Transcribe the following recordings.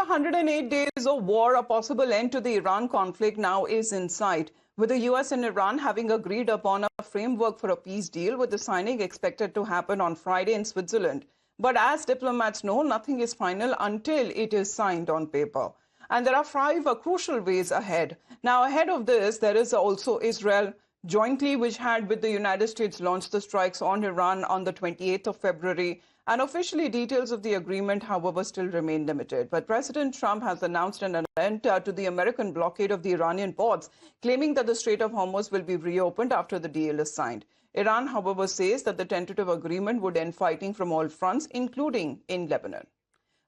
108 days of war, a possible end to the Iran conflict now is in sight, with the US and Iran having agreed upon a framework for a peace deal, with the signing expected to happen on Friday in Switzerland. But as diplomats know, nothing is final until it is signed on paper. And there are five crucial ways ahead. Now, ahead of this, there is also Israel jointly, which had with the United States launched the strikes on Iran on the 28th of February. And officially, details of the agreement, however, still remain limited. But President Trump has announced an end to the American blockade of the Iranian ports, claiming that the Strait of Hormuz will be reopened after the deal is signed. Iran, however, says that the tentative agreement would end fighting from all fronts, including in Lebanon.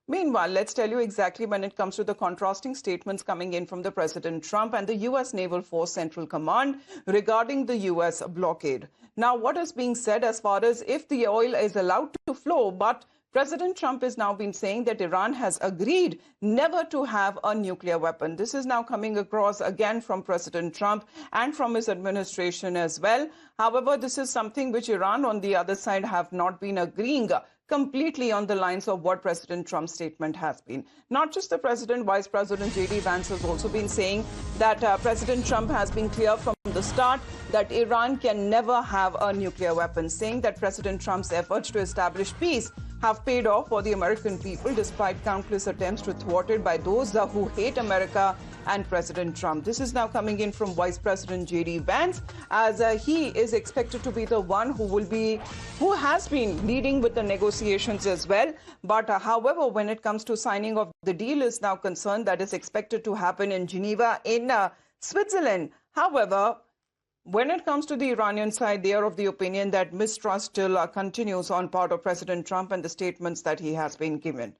Meanwhile, let's tell you exactly when it comes to the contrasting statements coming in from the President Trump and the U.S. Naval Force Central Command regarding the U.S. blockade. Now, what is being said as far as if the oil is allowed to flow, but President Trump has now been saying that Iran has agreed never to have a nuclear weapon. This is now coming across again from President Trump and from his administration as well. However, this is something which Iran on the other side have not been agreeing completely on the lines of what President Trump's statement has been. Not just the President, Vice President J.D. Vance has also been saying that President Trump has been clear from the start that Iran can never have a nuclear weapon, saying that President Trump's efforts to establish peace have paid off for the American people despite countless attempts to thwart it by those who hate America and President Trump. This is now coming in from Vice President J.D. Vance, as he is expected to be the one who has been leading with the negotiations as well. But however, when it comes to signing of the deal is now concerned, that is expected to happen in Geneva in Switzerland. However, when it comes to the Iranian side, they are of the opinion that mistrust still continues on part of President Trump and the statements that he has been given.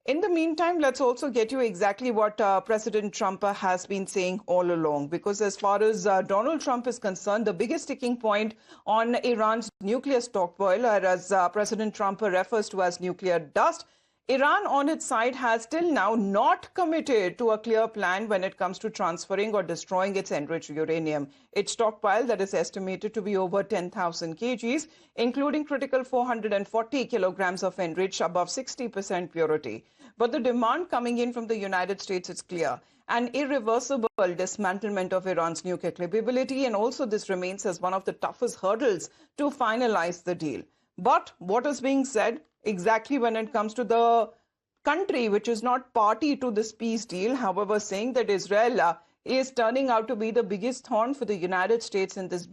In the meantime, let's also get you exactly what President Trump has been saying all along, because as far as Donald Trump is concerned, the biggest sticking point on Iran's nuclear stockpile, or as President Trump refers to as nuclear dust, Iran on its side has till now not committed to a clear plan when it comes to transferring or destroying its enriched uranium. Its stockpile that is estimated to be over 10,000 kgs, including critical 440 kilograms of enriched above 60% purity. But the demand coming in from the United States is clear: an irreversible dismantlement of Iran's nuclear capability, and also this remains as one of the toughest hurdles to finalize the deal. But what is being said exactly when it comes to the country which is not party to this peace deal, however, saying that Israel is turning out to be the biggest thorn for the United States in this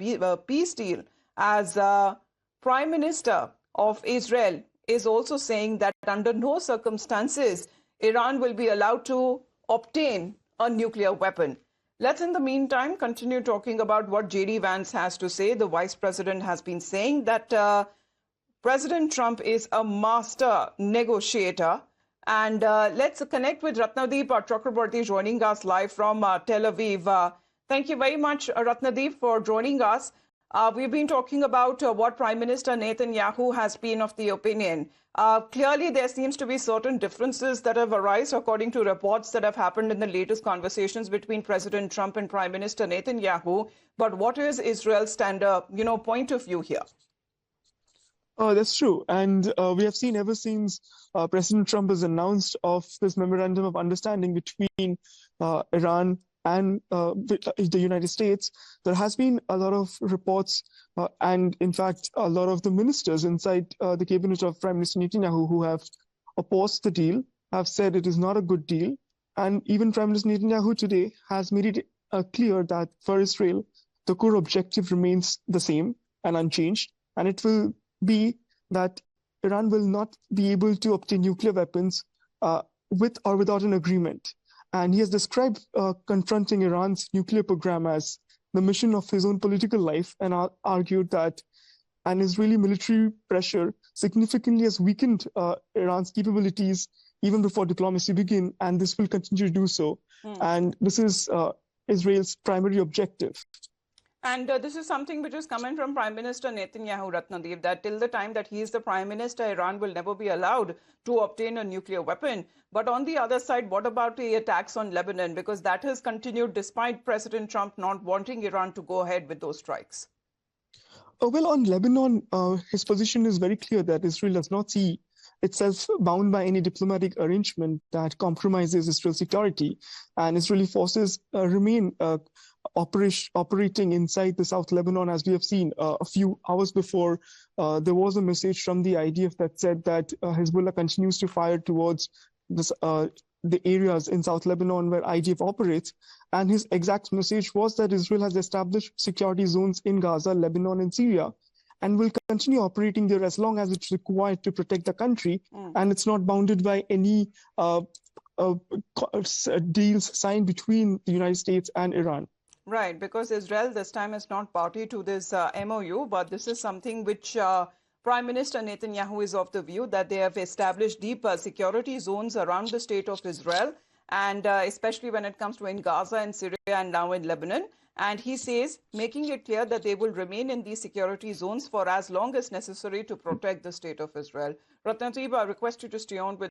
peace deal, as Prime Minister of Israel is also saying that under no circumstances Iran will be allowed to obtain a nuclear weapon. Let's in the meantime continue talking about what J.D. Vance has to say. The Vice President has been saying that President Trump is a master negotiator. And let's connect with Ratnadeep Chakraborty joining us live from Tel Aviv. Thank you very much, Ratnadeep, for joining us. We've been talking about what Prime Minister Netanyahu has been of the opinion. Clearly, there seems to be certain differences that have arisen according to reports that have happened in the latest conversations between President Trump and Prime Minister Netanyahu. But what is Israel's point of view here? That's true. And we have seen ever since President Trump has announced of this memorandum of understanding between Iran and the United States, there has been a lot of reports and, in fact, a lot of the ministers inside the cabinet of Prime Minister Netanyahu who have opposed the deal, have said it is not a good deal. And even Prime Minister Netanyahu today has made it clear that for Israel, the core objective remains the same and unchanged, and it will be that Iran will not be able to obtain nuclear weapons with or without an agreement. And he has described confronting Iran's nuclear program as the mission of his own political life, and argued that an Israeli military pressure significantly has weakened Iran's capabilities even before diplomacy began, and this will continue to do so. And this is Israel's primary objective. And this is something which is coming from Prime Minister Netanyahu, Ratnadeep, that till the time that he is the Prime Minister, Iran will never be allowed to obtain a nuclear weapon. But on the other side, what about the attacks on Lebanon? Because that has continued despite President Trump not wanting Iran to go ahead with those strikes. Well, on Lebanon, his position is very clear that Israel does not see itself bound by any diplomatic arrangement that compromises Israel's security, and Israeli forces remain operating inside the South Lebanon, as we have seen a few hours before. There was a message from the IDF that said that Hezbollah continues to fire towards this, the areas in South Lebanon where IDF operates. And his exact message was that Israel has established security zones in Gaza, Lebanon, and Syria, and will continue operating there as long as it's required to protect the country. And it's not bounded by any deals signed between the United States and Iran. Right, because Israel this time is not party to this MOU, but this is something which Prime Minister Netanyahu is of the view that they have established deep security zones around the state of Israel, and especially when it comes to in Gaza and Syria and now in Lebanon. And he says, making it clear that they will remain in these security zones for as long as necessary to protect the state of Israel. Ratnadeep, I request you to stay on with